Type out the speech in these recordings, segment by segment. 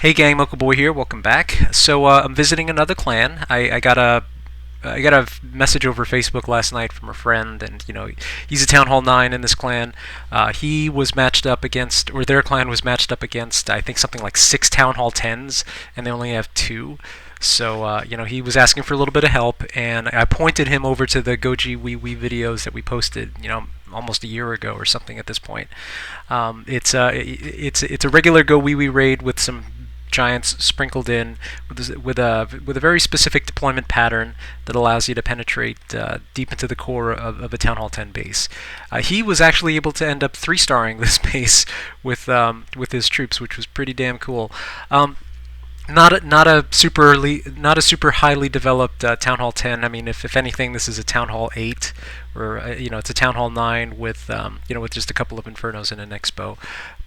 Hey gang, Mocha Boy here. Welcome back. So I'm visiting another clan. I got a message over Facebook last night from a friend, and he's a Town Hall 9 in this clan. He was matched up against, or their clan was matched up against, I think something like 6 Town Hall 10s, and they only have 2. So he was asking for a little bit of help, and I pointed him over to the GoGiWiWi videos that we posted, almost a year ago or something at this point. It's a regular GoWiWi raid with some giants sprinkled in with a very specific deployment pattern that allows you to penetrate deep into the core of a Town Hall 10 base. He was actually able to end up 3-starring this base with his troops, which was pretty damn cool. Not a super highly developed Town Hall 10. I mean, if anything, this is a Town Hall 8, or it's a Town Hall 9 with with just a couple of Infernos and an Expo.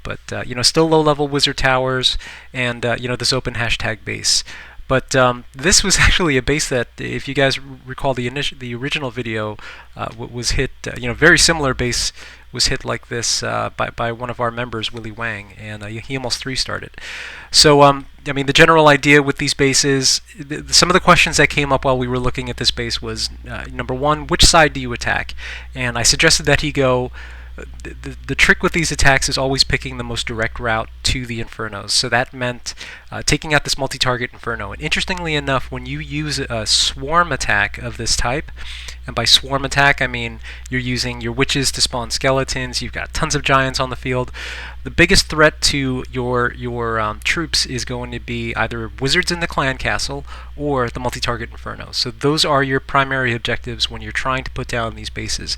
But still low-level wizard towers, and this open hashtag base. But this was actually a base that, if you guys recall the original video, was hit. Very similar base was hit like this by one of our members, Willie Wang, and he almost 3-starred it. So the general idea with these bases, some of the questions that came up while we were looking at this base was, number one, which side do you attack? And I suggested that he go. The trick with these attacks is always picking the most direct route to the Infernos. So that meant taking out this multi-target Inferno. And interestingly enough, when you use a swarm attack of this type, and by swarm attack I mean you're using your witches to spawn skeletons, you've got tons of giants on the field, the biggest threat to your troops is going to be either wizards in the clan castle or the multi-target Inferno. So those are your primary objectives when you're trying to put down these bases.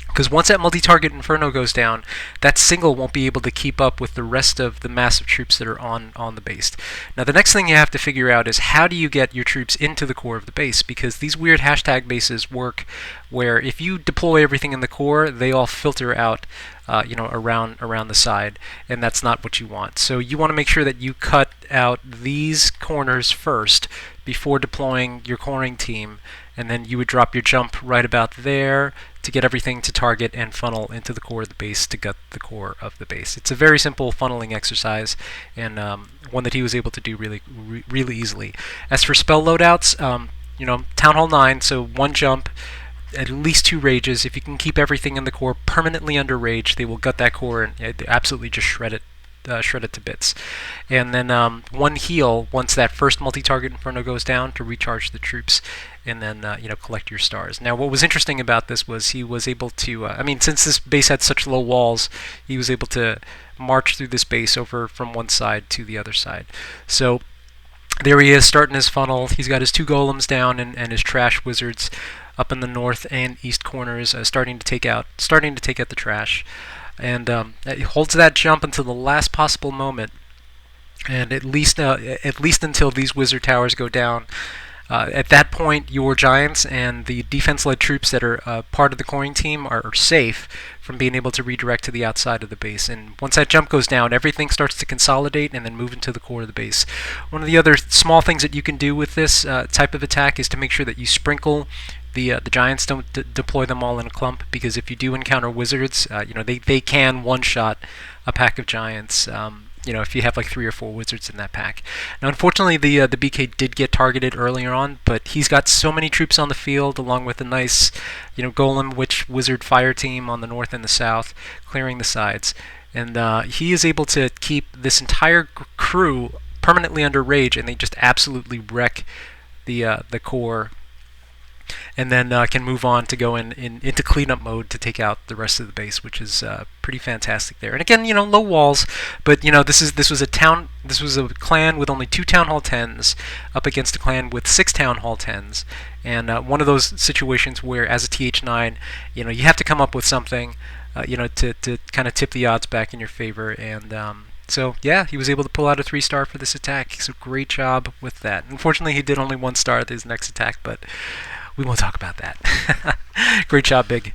Because once that multi-target Inferno goes down, that single won't be able to keep up with the rest of the massive troops that are on the base. Now the next thing you have to figure out is how do you get your troops into the core of the base, because these weird hashtag bases work where if you deploy everything in the core, they all filter out around the side, and that's not what you want. So you want to make sure that you cut out these corners first before deploying your coring team, and then you would drop your jump right about there to get everything to target and funnel into the core of the base to gut the core of the base. It's a very simple funneling exercise, and one that he was able to do really easily. As for spell loadouts, Town Hall 9, so 1 jump, at least 2 rages. If you can keep everything in the core permanently under rage, they will gut that core and absolutely just shred it to bits. And then 1 heal once that first multi-target Inferno goes down to recharge the troops, and then collect your stars. Now what was interesting about this was he was able to, since this base had such low walls, he was able to march through this base over from one side to the other side. So there he is starting his funnel. He's got his 2 golems down and his trash wizards up in the north and east corners, starting to take out the trash. And he holds that jump until the last possible moment, and at least until these wizard towers go down. At that point, your giants and the defense-led troops that are part of the coring team are safe from being able to redirect to the outside of the base. And once that jump goes down, everything starts to consolidate and then move into the core of the base. One of the other small things that you can do with this type of attack is to make sure that you sprinkle the giants. Don't deploy them all in a clump, because if you do encounter wizards, they can one-shot a pack of giants. If you have like 3 or 4 wizards in that pack. Now, unfortunately, the BK did get targeted earlier on, but he's got so many troops on the field, along with a nice, golem, witch, wizard, fire team on the north and the south, clearing the sides, and he is able to keep this entire crew permanently under rage, and they just absolutely wreck the core. And then can move on to go into cleanup mode to take out the rest of the base, which is pretty fantastic there. And again, low walls, but this was a clan with only 2 Town Hall 10s up against a clan with 6 Town Hall 10s, and one of those situations where, as a TH9, you have to come up with something, to kind of tip the odds back in your favor. And so yeah, he was able to pull out a 3-star for this attack. So great job with that. Unfortunately, he did only 1 star at his next attack, but we won't talk about that. Great job, Big.